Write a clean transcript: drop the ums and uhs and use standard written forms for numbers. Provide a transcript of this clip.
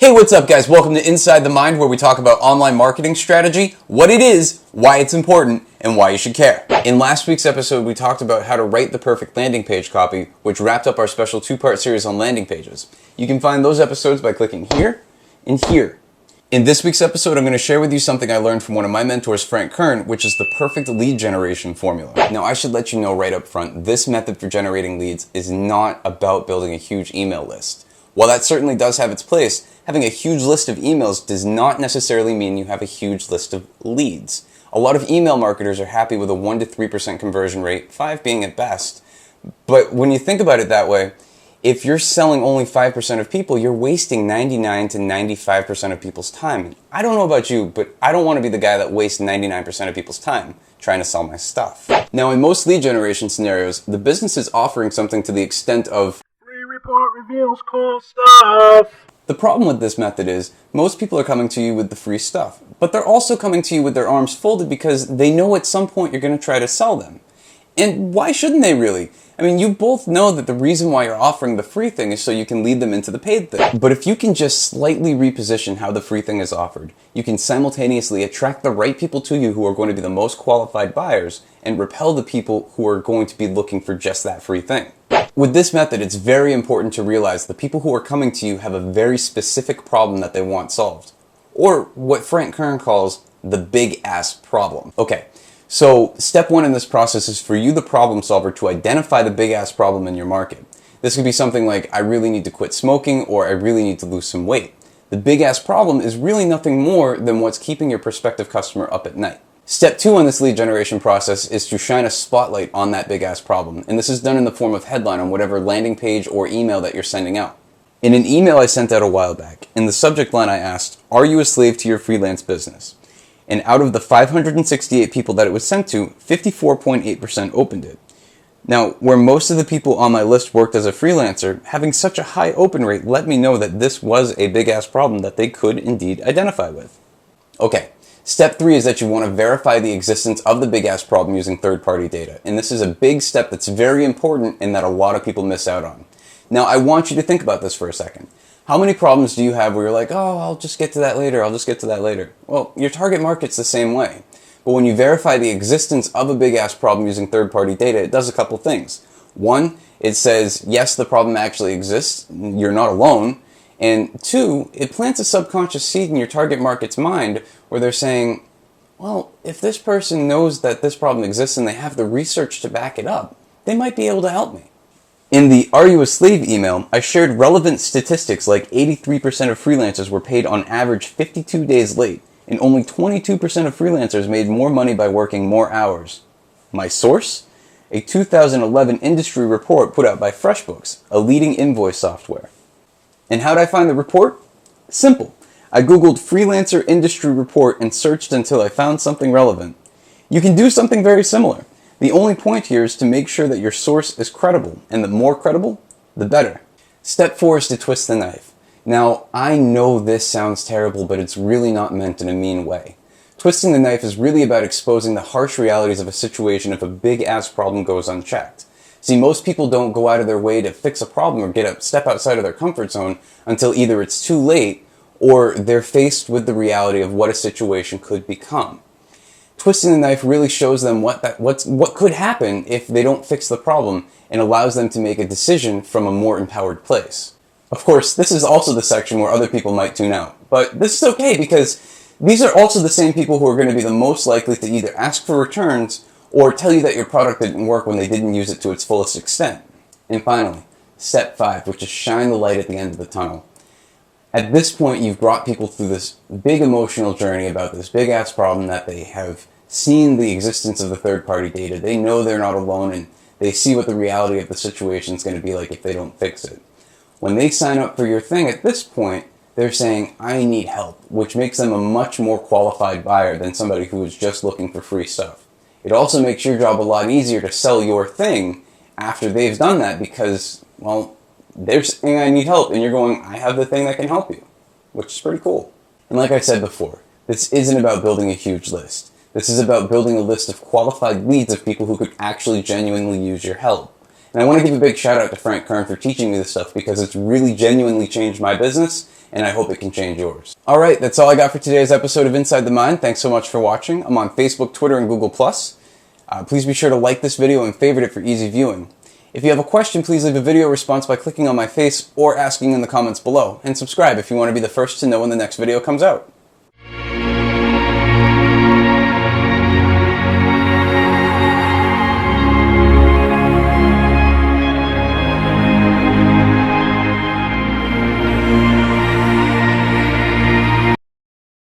Hey, what's up guys? Welcome to Inside the Mind, where we talk about online marketing strategy, what it is, why it's important, and why you should care. In last week's episode, we talked about how to write the perfect landing page copy, which wrapped up our special two-part series on landing pages. You can find those episodes by clicking here and here. In this week's episode, I'm going to share with you something I learned from one of my mentors, Frank Kern, which is the perfect lead generation formula. Now, I should let you know right up front, this method for generating leads is not about building a huge email list. While that certainly does have its place, having a huge list of emails does not necessarily mean you have a huge list of leads. A lot of email marketers are happy with a 1 to 3% conversion rate, 5 being at best. But when you think about it that way, if you're selling only 5% of people, you're wasting 99 to 95% of people's time. I don't know about you, but I don't want to be the guy that wastes 99% of people's time trying to sell my stuff. Now, in most lead generation scenarios, the business is offering something to the extent of report reveals cool stuff. The problem with this method is most people are coming to you with the free stuff, but they're also coming to you with their arms folded because they know at some point you're going to try to sell them. And why shouldn't they really? I mean, you both know that the reason why you're offering the free thing is so you can lead them into the paid thing. But if you can just slightly reposition how the free thing is offered, you can simultaneously attract the right people to you who are going to be the most qualified buyers and repel the people who are going to be looking for just that free thing. With this method, it's very important to realize the people who are coming to you have a very specific problem that they want solved. Or what Frank Kern calls the big ass problem. Okay, so step one in this process is for you, the problem solver, to identify the big ass problem in your market. This could be something like, I really need to quit smoking, or I really need to lose some weight. The big ass problem is really nothing more than what's keeping your prospective customer up at night. Step two on this lead generation process is to shine a spotlight on that big ass problem. And this is done in the form of headline on whatever landing page or email that you're sending out. In an email I sent out a while back, in the subject line I asked, "Are you a slave to your freelance business?" And out of the 568 people that it was sent to, 54.8% opened it. Now, where most of the people on my list worked as a freelancer, having such a high open rate let me know that this was a big ass problem that they could indeed identify with. Okay. Step three is that you want to verify the existence of the big ass problem using third-party data. And this is a big step that's very important and that a lot of people miss out on. Now, I want you to think about this for a second. How many problems do you have where you're like, oh, I'll just get to that later. Well, your target market's the same way. But when you verify the existence of a big ass problem using third-party data, it does a couple things. One, it says, yes, the problem actually exists. You're not alone. And two, it plants a subconscious seed in your target market's mind where they're saying, well, if this person knows that this problem exists and they have the research to back it up, they might be able to help me. In the Are You a Slave email, I shared relevant statistics like 83% of freelancers were paid on average 52 days late, and only 22% of freelancers made more money by working more hours. My source? A 2011 industry report put out by FreshBooks, a leading invoice software. And how did I find the report? Simple. I googled freelancer industry report and searched until I found something relevant. You can do something very similar. The only point here is to make sure that your source is credible, and the more credible, the better. Step four is to twist the knife. Now, I know this sounds terrible, but it's really not meant in a mean way. Twisting the knife is really about exposing the harsh realities of a situation if a big ass problem goes unchecked. See, most people don't go out of their way to fix a problem or step outside of their comfort zone until either it's too late or they're faced with the reality of what a situation could become. Twisting the knife really shows them what could happen if they don't fix the problem and allows them to make a decision from a more empowered place. Of course, this is also the section where other people might tune out, but this is okay because these are also the same people who are going to be the most likely to either ask for returns or tell you that your product didn't work when they didn't use it to its fullest extent. And finally, step five, which is shine the light at the end of the tunnel. At this point, you've brought people through this big emotional journey about this big ass problem that they have seen the existence of the third-party data. They know they're not alone and they see what the reality of the situation is going to be like if they don't fix it. When they sign up for your thing at this point, they're saying, I need help, which makes them a much more qualified buyer than somebody who is just looking for free stuff. It also makes your job a lot easier to sell your thing after they've done that because, well, they're saying I need help and you're going, I have the thing that can help you, which is pretty cool. And like I said before, this isn't about building a huge list. This is about building a list of qualified leads of people who could actually genuinely use your help. And I want to give a big shout out to Frank Kern for teaching me this stuff because it's really genuinely changed my business and I hope it can change yours. Alright, that's all I got for today's episode of Inside the Mind. Thanks so much for watching. I'm on Facebook, Twitter, and Google+. Please be sure to like this video and favorite it for easy viewing. If you have a question, please leave a video response by clicking on my face or asking in the comments below. And subscribe if you want to be the first to know when the next video comes out.